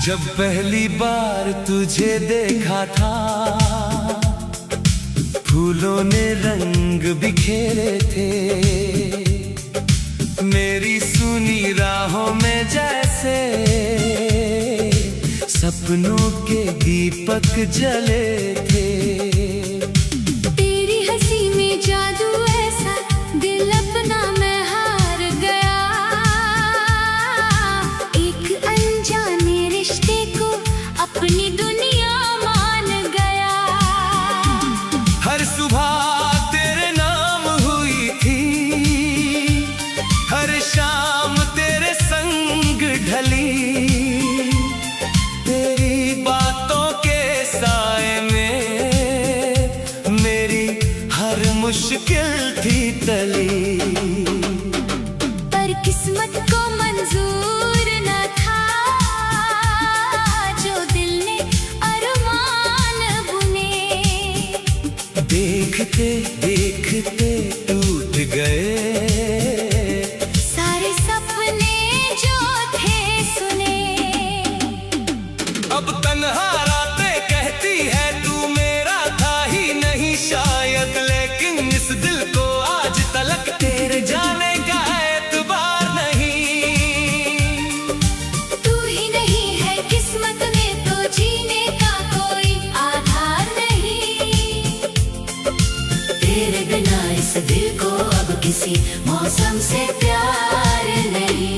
जब पहली बार तुझे देखा था, फूलों ने रंग बिखेरे थे। मेरी सुनी राहों में जैसे सपनों के दीपक जले थे। तेरी हंसी में जादू ऐसा, दिल अपना मैं हार गया। एक अनजाने रिश्ते को अपनी दुनिया मान गया। हर सुबह तेरे नाम हुई थी, हर शाम तेरे संग ढली। तेरी बातों के साए में मेरी हर मुश्किल थी टली। पर किस्मत को मंजूर न था, जो दिल ने अरमान बुने। देखते देखते टूट गए सारे सपने जो थे सुने। अब तन्हा रातें कहती है तू मेरा था ही नहीं शायद, लेकिन इस दिल को आज तलक तेरे जाने का एतबार नहीं। तू ही नहीं है किस्मत में तो जीने का कोई आधार नहीं। तेरे बिना इस दिल को अब किसी मौसम से प्यार नहीं।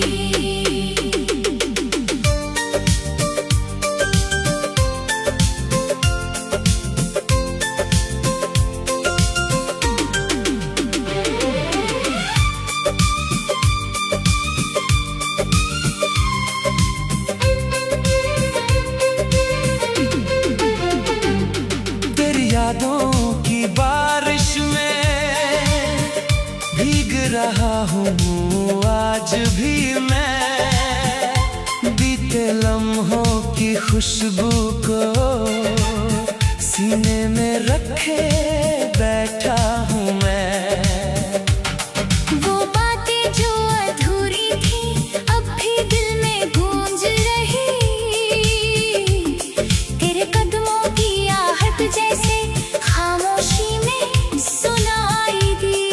यादों की बारिश में भीग रहा हूँ आज भी मैं। बीते लम्हों की खुशबू को सीने में रखे बैठा हूँ मैं। वो बातें जो अधूरी थी अब भी दिल में गूंज रही। तेरे कदमों की आहट जैसे खामोशी में सुनाई दी।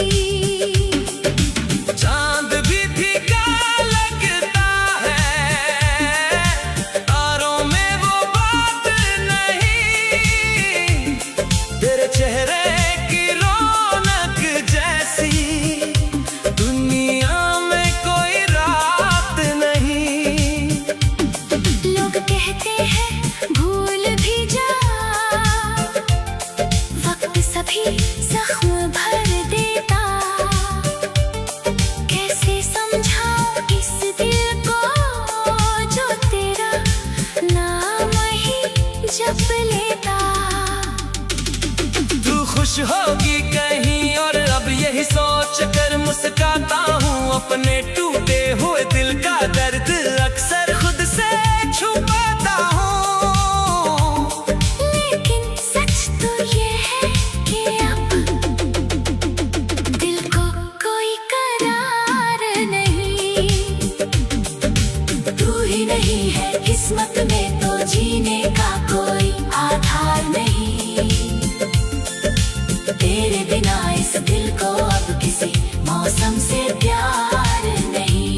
चांद भी फीका लगता है, तारों में वो बात नहीं। तेरे चेहरे की रौनक जैसी दुनिया में कोई रात नहीं। लोग कहते हैं भूल भी जा, वक्त सभी जख्म भर देता। कैसे समझाऊं इस दिल को जो तेरा नाम ही जप लेता। तू खुश होगी कहीं और अब यही सोच कर मुस्काता हूँ। अपने टूटे हुए दिल का दर्द अक्सर खुद से छुपाता हूँ। लेकिन सच तो ये है कि अब दिल को कोई करार नहीं। तू ही नहीं है किस्मत में तो जीने का कोई आधार नहीं। तेरे बिना इस दिल को अब किसी मौसम से प्यार नहीं।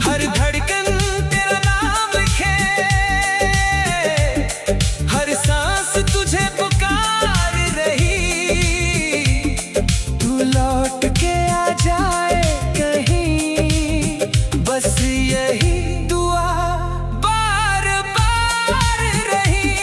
हर धड़कन तेरा नाम लिखे, हर सांस तुझे पुकार रही। तू लौट के आ जाए कहीं, बस यही दुआ बार बार रही।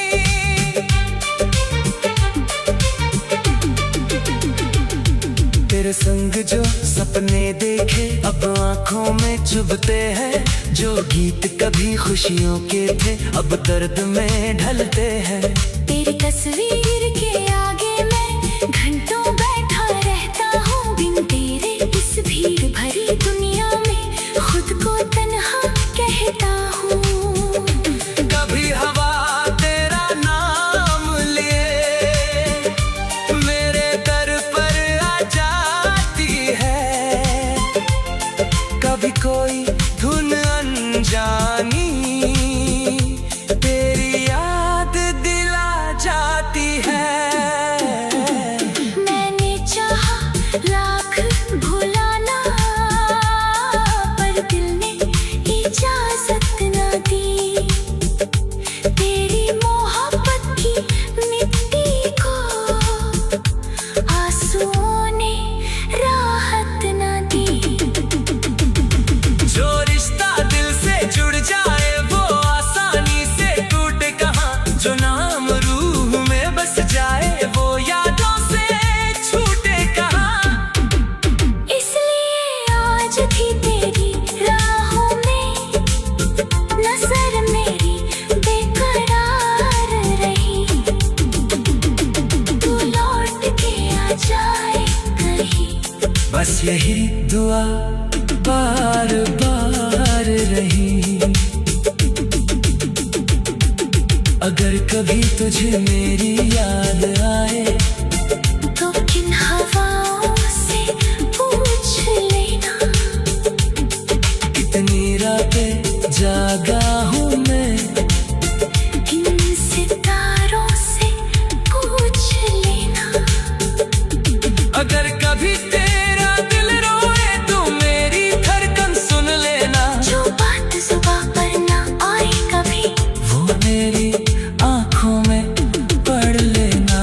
तेरे संग जो सपने देखे अब आंखों में चुभते हैं। जो गीत कभी खुशियों के थे अब दर्द में ढलते हैं। तेरी तस्वीर के आगे मैं घंटों बैठा रहता हूँ। बिन तेरे इस भीड़ भरी दुनिया में खुद को तन्हा कहता हूँ। कभी हवा तेरा नाम लिए मेरे दर पर आ जाती है। कभी कोई धुन अनजानी तेरी याद दिला जाती है। मैंने चाहा लाख भुलाना, पर दिल ने इजाजत न दी। तेरी मोहब्बत की मिट्टी को आंसुओं ने राहत न दी। जो रिश्ता दिल से जुड़ जाए वो आसानी से टूटे कहाँ, जो नाम रूह में बस जाए वो यादों से छूटे कहाँ। इसलिए आज भी तेरी राहों में नजर मेरी बेकरार रही। तू लौट के आ जाए कहीं, बस यही दुआ बार बार रही। अगर कभी तुझे मेरी याद आए तो किन हवाओं से पूछ लेना। कितनी रातें जागा हूँ मैं, इन सितारों से पूछ लेना। अगर कभी तेरा दिल रोए तो मेरी धड़कन सुन लेना। जो बात जुबां पर ना आए कभी, वो मेरी आँखों में पढ़ लेना।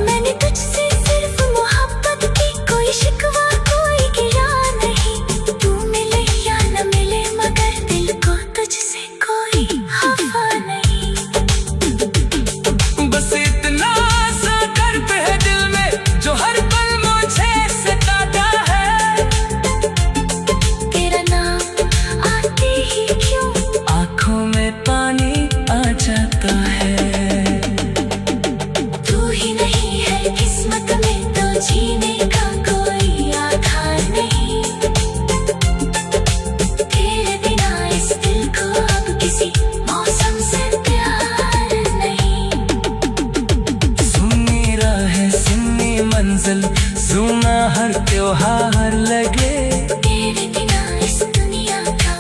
मैंने तुझसे सिर्फ मोहब्बत की, कोई शिकवा कोई गिला नहीं। तू मिले या न मिले मगर दिल को तुझसे कोई खफा नहीं। बस इतना सा दर्द है दिल में जो हर पल मुझे सताता है। तेरा नाम आते ही क्यों आँखों में पानी आ जाता है। तू ही नहीं है किस्मत में तो जीने का कोई आधार नहीं। तेरे बिना इस दिल को अब किसी मौसम से प्यार नहीं। सुनी राहें सुनी मंजिल, सुना हर त्योहार लगे। तेरे बिना इस दुनिया का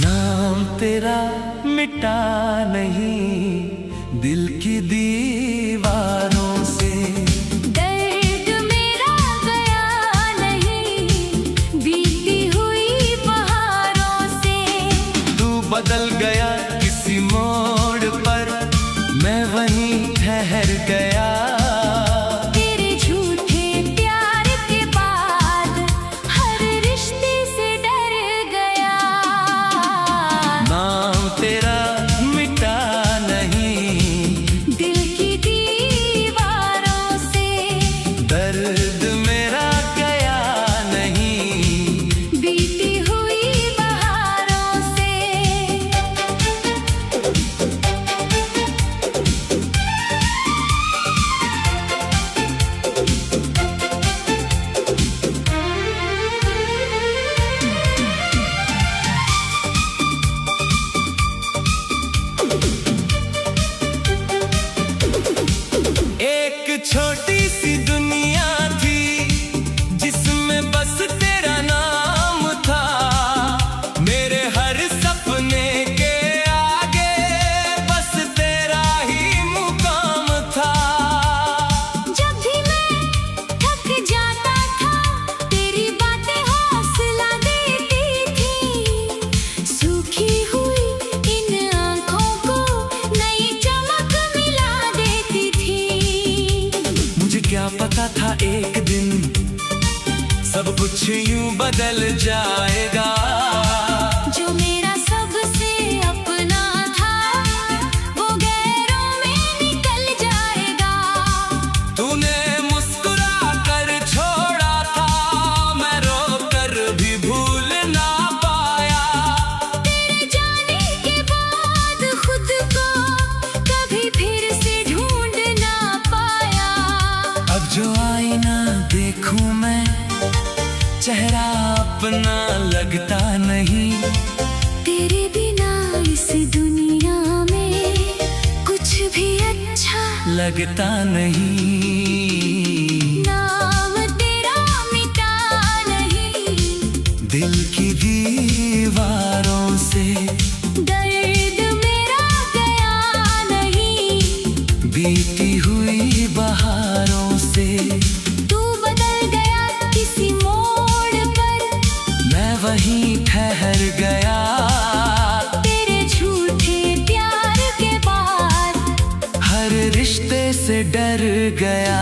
नाम तेरा मिटा नहीं दिल की दीवारों से। दर्द मेरा गया नहीं बीती हुई बहारों से। तू बदल गया किसी मोड़ पर, मैं वहीं ठहर गया। तेरे झूठे प्यार के बाद हर रिश्ते से डर गया। नाम तेरा मिटा नहीं दिल की दीवारों से। दर्द मेरा गया नहीं बीती हुई बहारों से। एक छोटी सी दुनिया थी जिसमें बस तेरा नाम था। मेरे हर सपने के आगे बस तेरा ही मुकाम था। जब भी मैं थक जाता था तेरी बातें हौसला देती थी। सूखी हुई इन आँखों को नई चमक मिला देती थी। मुझे क्या पता था एक दिन सब कुछ यूं बदल जाएगा। जो मेरा सबसे अपना था वो गैरों में निकल जाएगा। तूने मुस्कुरा कर छोड़ा था, मैं रो कर भी भूल ना पाया। तेरे जाने के बाद खुद को लगता नहीं, नाम तेरा मिटा नहीं, दिल की दीवारों से दर्द मेरा गया नहीं, बीती हुई बहारों से तू बदल गया किसी मोड़ पर, मैं वहीं ठहर गया। तेरे झूठे प्यार के बाद हर रिश्ते से डर गया।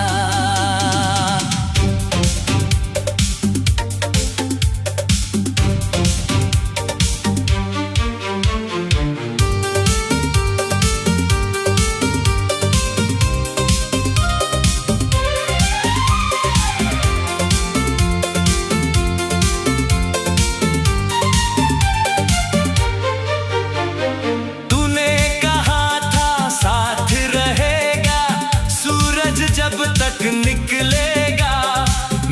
जब तक निकलेगा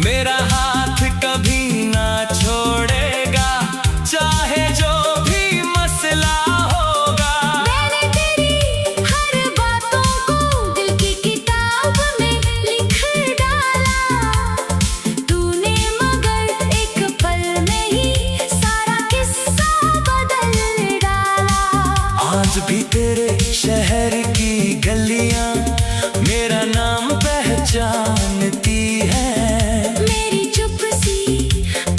मेरा हाथ कभी ना छोड़ेगा, चाहे जो भी मसला होगा। मैंने तेरी हर बातों को दिल की किताब में लिख डाला, तूने मगर एक पल में ही सारा किस्सा बदल डाला। आज भी तेरे शहर की गलियां मेरा नाम पहचानती है, मेरी चुप सी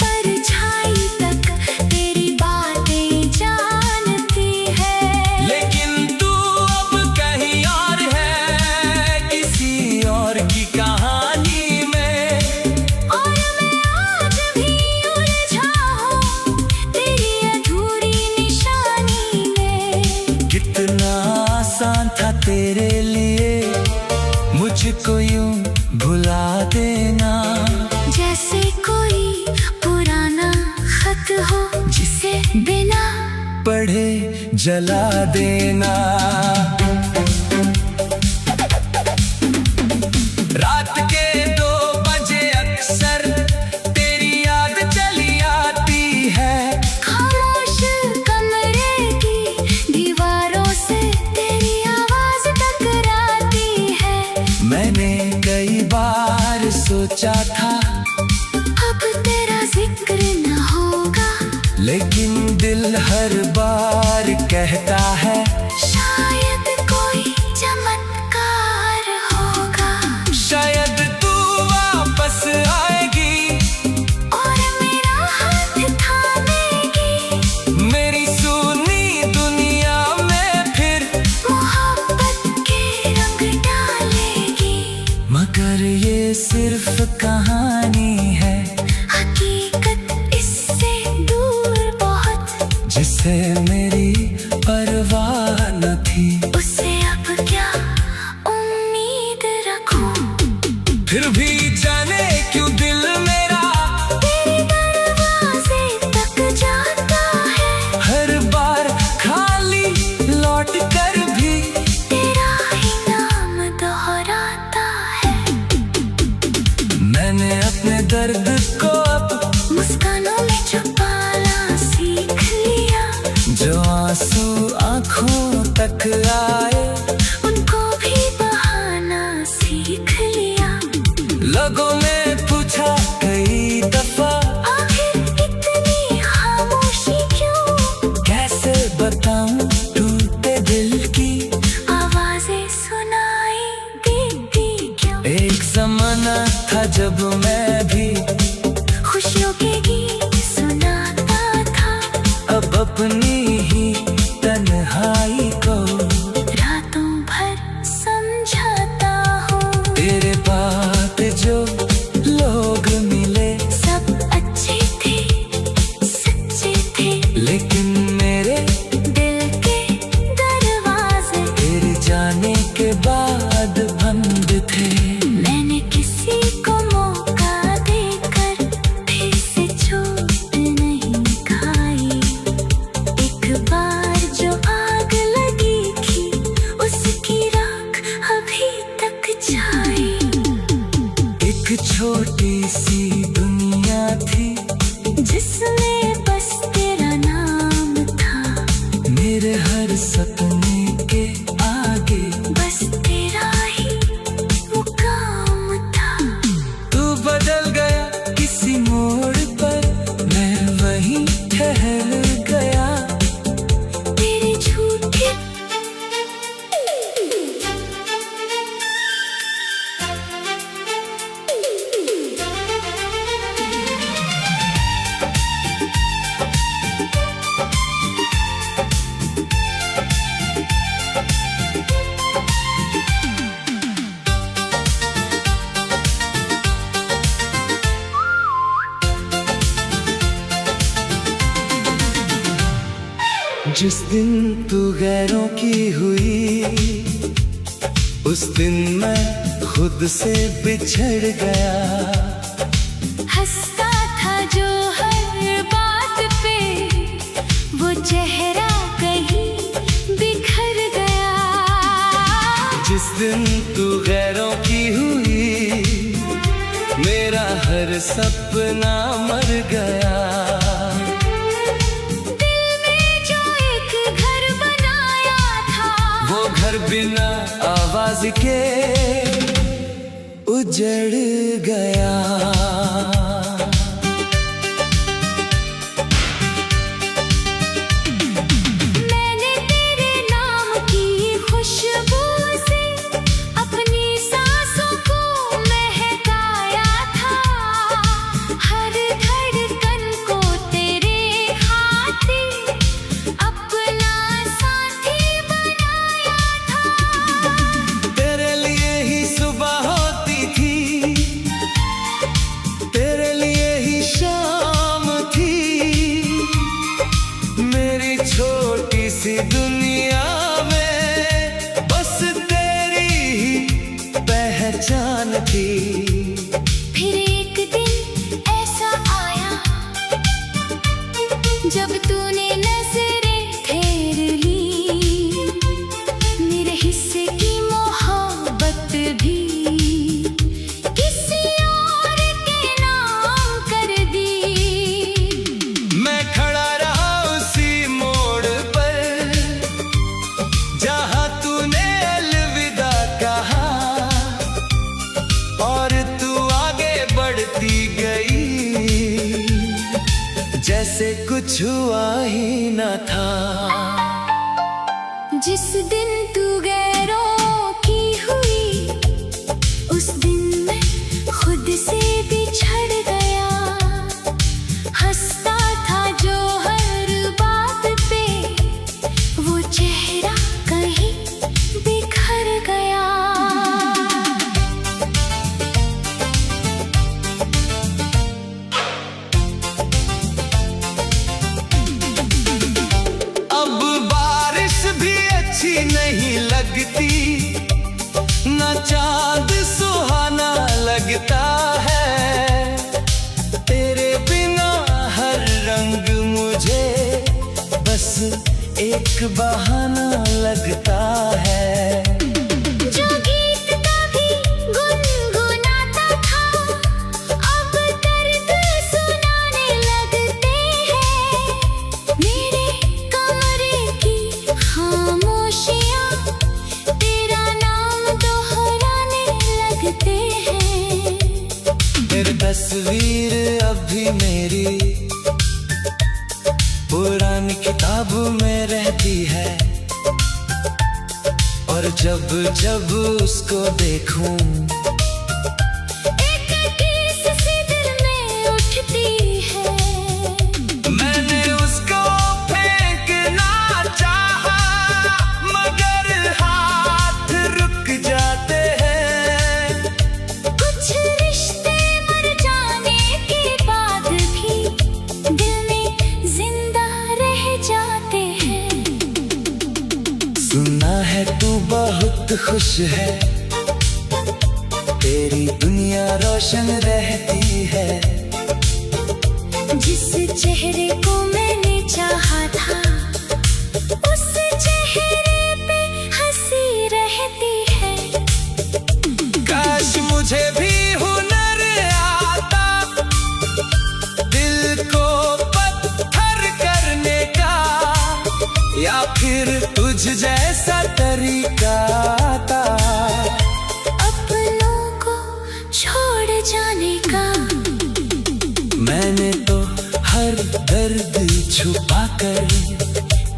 परछाई तक तेरी बातें जानती है। लेकिन तू अब कहीं और है, किसी और की कहानी में, और मैं आज भी उलझा हूँ तेरी अधूरी निशानी में। कितना आसान था तेरे लिए मुझको यूं भुला देना, जैसे कोई पुराना खत हो जिसे बिना पढ़े जला देना। रात के 2 बजे अक्सर तेरी याद चली आती है, खामोश कमरे की दीवारों से तेरी आवाज टकराती है। मैंने कई बार सोचा था अब तेरा जिक्र न होगा, लेकिन दिल हर बार कहता है शायद कोई चमत्कार होगा, शायद तू वापस आएगी और मेरा हाथ थामेगी, मेरी सुनी दुनिया में फिर मोहब्बत के रंग डालेगी। मगर ये सिर्फ कहानी है, हकीकत इससे दूर बहुत, जिसे मेरी परवाह न थी, उससे अब क्या उम्मीद रखूं। फिर भी जाने क्यों दिल मेरा तेरे दरवाजे तक जाता है, हर बार खाली लौट कर भी तेरा ही नाम दोहराता है। मैंने अपने दर्द को अब मुस्कानों में छुपाना सीख लिया, जो आंसू आंखों तक आए उनको भी बहाना सीख लिया। लोगों ने पूछा कई दफा आखिर इतनी खामोशी क्यों, कैसे बताऊं टूटे दिल की आवाजें सुनाई देती क्यों। एक जमाना था जब मैं भी खुशियों के गीत सुनाता था, अब अपनी ही तन्हाई को रातों भर समझाता हूँ। तेरे बात जो लोग मिले सब अच्छे थे, सच्चे थे, लेकिन मेरे दिल के दरवाजे तेरे जाने के बाद बंद थे। मैंने किसी को मौका देकर फिर से चोट नहीं खाई, एक बार जो आग लगी थी उसकी राख अभी तक छाई। एक छोटी सी दुनिया थी जिसमें बस तेरा नाम था, मेरे हर सपने के आगे बस तेरा ही जिस दिन तू गैरों की हुई, उस दिन मैं खुद से बिछड़ गया। हंसता था जो हर बात पे, वो चेहरा कहीं बिखर गया। जिस दिन तू गैरों की हुई, मेरा हर सपना मर गया। घर बिना आवाज के उजड़ गया। मैंने तेरे नाम की खुशबू से अपनी सांसों को महकाया था। हर धड़कन को तेरे खातिर अपना साथी दुनिया में बस तेरी ही पहचान थी। फिर एक दिन ऐसा आया जब तूने नजरें फेर ली। मेरे हिस्से की मोहब्बत भी किसी और के नाम कर दी। मैं खड़ा रहा उसी मोड़ पर जहां तूने अलविदा कहा, और तू आगे बढ़ती गई जैसे कुछ हुआ ही न था। जिस दिन तू गैरों की हुई, उस दिन मैं खुद से बिछड़ गया। हंसता था जो हर बात पे, वो चेहरा कहीं बिखर गया। अब बारिश भी अच्छी नहीं लगती, ना चांद सुहाना लगता है। तेरे बिना हर रंग मुझे बस एक बहाना लगता है। जो गीत कभी गुनगुनाता था, अब दर्द सुनाने लगते हैं। मेरे कमरे की खामोशियाँ तेरा नाम दोहराने लगते हैं। तेरी तस्वीर अब भी मेरी पुरानी किताब में रहती है, और जब जब उसको देखूं एक टीस सी दिल में उठती है। मैंने उसको फेंकना चाहा, मगर हाथ रुक जाते हैं। कुछ रिश्ते मर जाने के बाद भी दिल में जिंदा रह जाते हैं। सुना है तू बहुत खुश है, तेरी दुनिया रोशन रहती है। जिस चेहरे को मैंने चाहा था, उस चेहरे पे हंसी रहती है। काश मुझे भी हुनर आता दिल को पत्थर करने का, या फिर तुझ जैसा तरीका आता अपनों को छोड़ जाने का। मैंने तो हर दर्द छुपा कर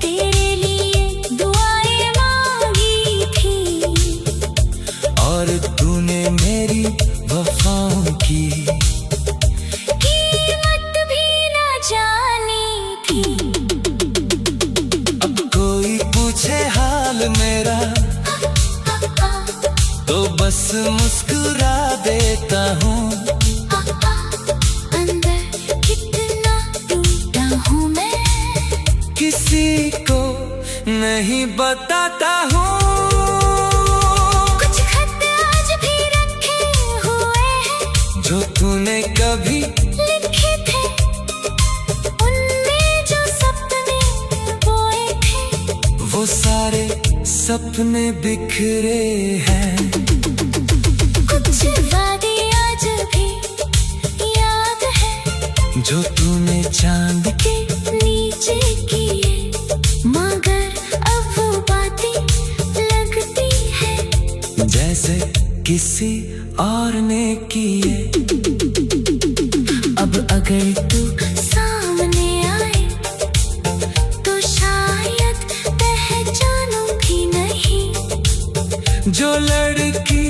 तेरे लिए दुआएं मांगी थी, और तूने मेरी वफाओं की कीमत भी न जानी थी। अब कोई पूछे हाल मेरा तो बस मुस्कुरा देता हूँ। अंदर कितना टूटा हूँ मैं, किसी को नहीं बताता हूँ। कुछ खत आज भी रखे हुए हैं जो तूने कभी लिखे थे, उनमें जो सपने बोए थे, वो सारे सपने बिखरे हैं। कुछ वादे आज भी याद है जो तूने चांद के नीचे किए, मगर अब वो बातें लगती है जैसे किसी और ने किए। अब अगर तू सामने आए तो शायद पहचानूं भी नहीं। जो लड़की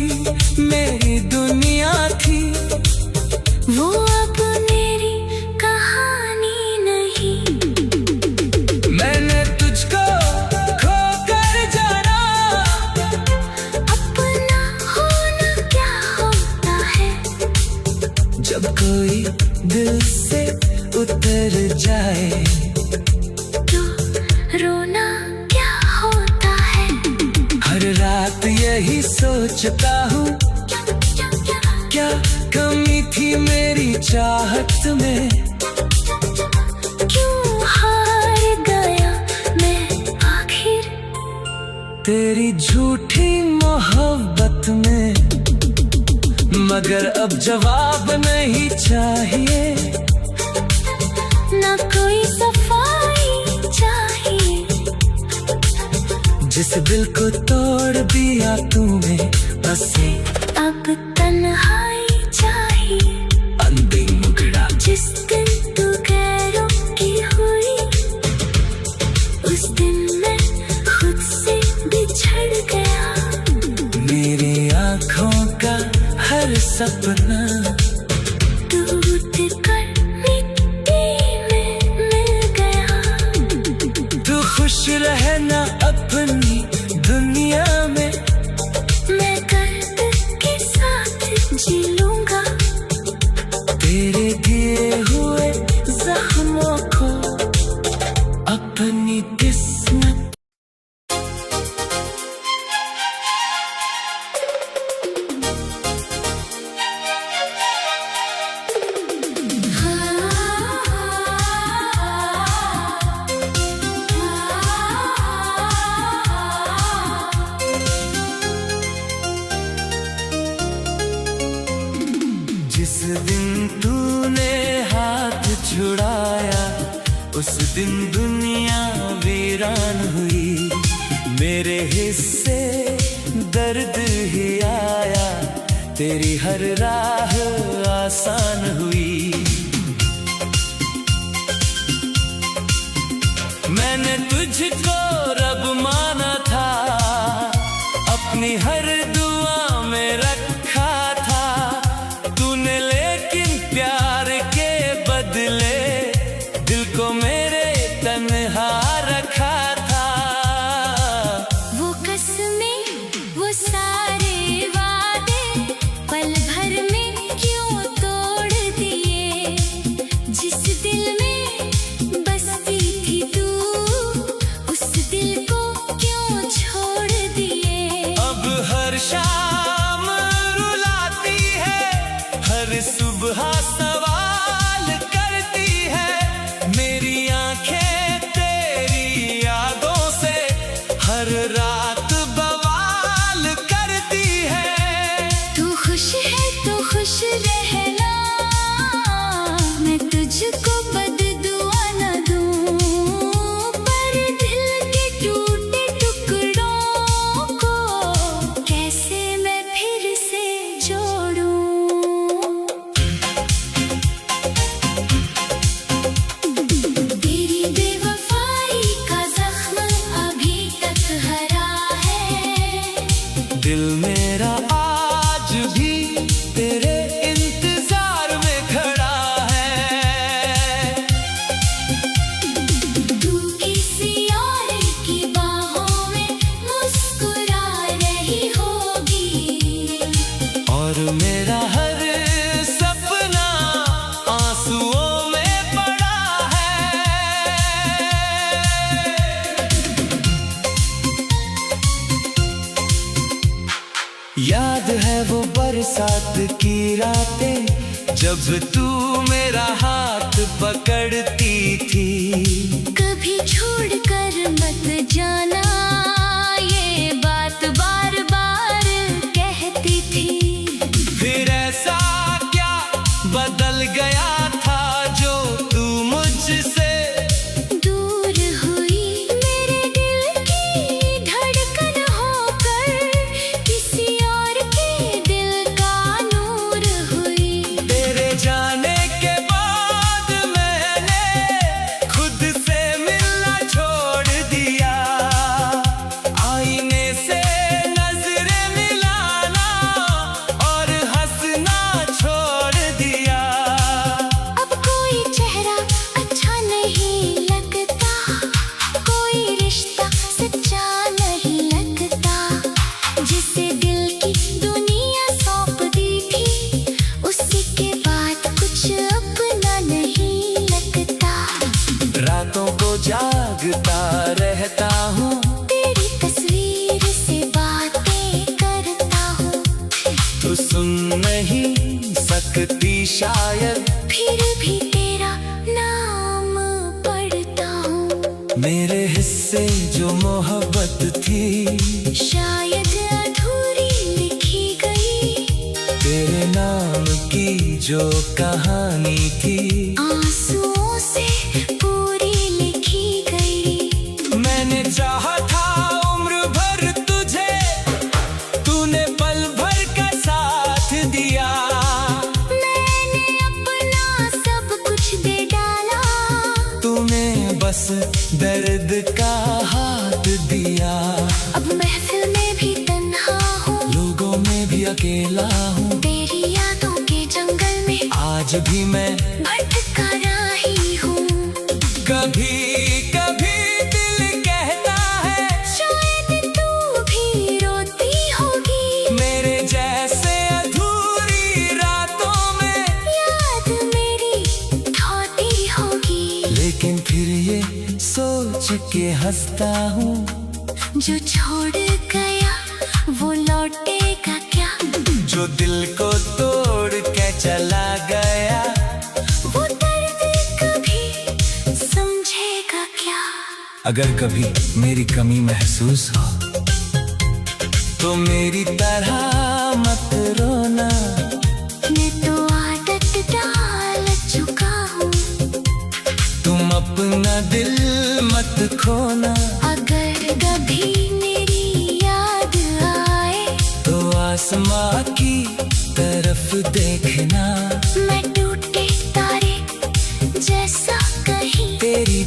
मेरी दुनिया थी, वो अब मेरी कहानी नहीं। मैंने तुझको खो कर जाना। अपना होना क्या होता है, जब कोई दिल से उतर जाए तो रोना क्या होता है। हर रात यही सोचता हूँ, क्या कमी थी मेरी चाहत में। क्यों हार गया मैं आखिर तेरी झूठी मोहब्बत में। मगर अब जवाब नहीं चाहिए, ना कोई सफाई चाहिए। जिस दिल को तोड़ दिया तूने, बस अब तन्हाई चाहिए। अंतिम मुकड़ा जिस दिन तू गैरों की हुई, उस दिन मैं खुद से बिछड़ गया। मेरी आँखों का हर सपना टूट कर मिट्टी में मिल गया। तू खुश रहना अपनी दुनिया में। मैं दर्द के साथ जी लूंगा, तेरे दिए हुए जख्मों को अपनी किस्मत। जिस दिन तूने हाथ छुड़ाया, उस दिन दुनिया वीरान हुई। मेरे हिस्से दर्द ही आया, तेरी हर राह आसान हुई। मैंने तुझको रब माना था, अपनी हर दुआ में रखा था। तूने लेकिन प्यार के बदले दिल को मेरे तन्हा रखा था। वो कसमें, वो सारे वादे पल भर में क्यों तोड़ दिए। जिस दिल में बसती थी तू, उस दिल को क्यों छोड़ दिए। अब हर शाम रुलाती है, हर सुबह सवाल करती है। मेरी आंखें तेरी यादों से हर रात बवाल करती है। तू खुश है तो खुश रहना, मैं तुझको बददुआ न दूं। पर दिल के टूटे टुकड़ों को कैसे मैं फिर से जोड़ूं। तेरी बेवफाई का जख्म अभी तक हरा है। दिल मेरा आज भी तेरे इंतजार में खड़ा है। तू किसी और की बाहों में मुस्कुरा रही होगी, और मेरा हर सपना आंसुओं में पड़ा है। याद है वो बरसात की रातें, जब तू मेरा हाथ पकड़ती थी। कभी छोड़ कर मत जाना, ये बात बार बार कहती थी। फिर ऐसा क्या बदल गया था जो तू मुझसे दूर हुई, मेरे दिल की धड़कन होकर किसी और के दिल का नूर हुई। तेरे जाने के बाद मैंने खुद से मिलना छोड़ दिया, आईने से नजरें मिलाना और हंसना छोड़ दिया। अब कोई चेहरा अच्छा नहीं लगता, कोई रिश्ता सच्चा नहीं लगता। जिसे दिल की दुनिया सौंप दी थी, उसी के बाद कुछ अपना नहीं लगता। रातों को जागता रहता हूँ, तेरी तस्वीर से बातें करता हूँ, तू सुन नहीं सकती शायद, फिर भी तेरा नाम पढ़ता हूँ। मेरे हिस्से जो मोहब्बत थी, शायद अधूरी लिखी गई, तेरे नाम की जो कहानी थी, आंसुओं से पूरी लिखी गई। मैंने चाहा था उम्र भर तुझे, तूने पल भर का साथ दिया। मैंने अपना सब कुछ दे डाला, तूने बस दर्द का हाथ दिया। अब महफिल में भी तन्हा हूँ, लोगों में भी अकेला हूँ, तेरी यादों के जंगल में आज भी मैं भटका रही हूँ। कभी कभी दिल कहता है, शायद तू भी रोती होगी, मेरे जैसे अधूरी रातों में याद मेरी खोती होगी। लेकिन फिर ये सोच के हंसता हूँ, जो छोड़ गया वो लौटेगा क्या, जो दिल को तोड़ के चला गया, वो दर्द कभी समझेगा क्या। अगर कभी मेरी कमी महसूस हो तो मेरी तरह मत रोना। मैं तो आदत डाल चुका हूँ, तुम अपना दिल मत खोना। अगर कभी मेरी याद आए तो आसमां की तरफ देखना, मैं टूटे तारे जैसा कहीं तेरी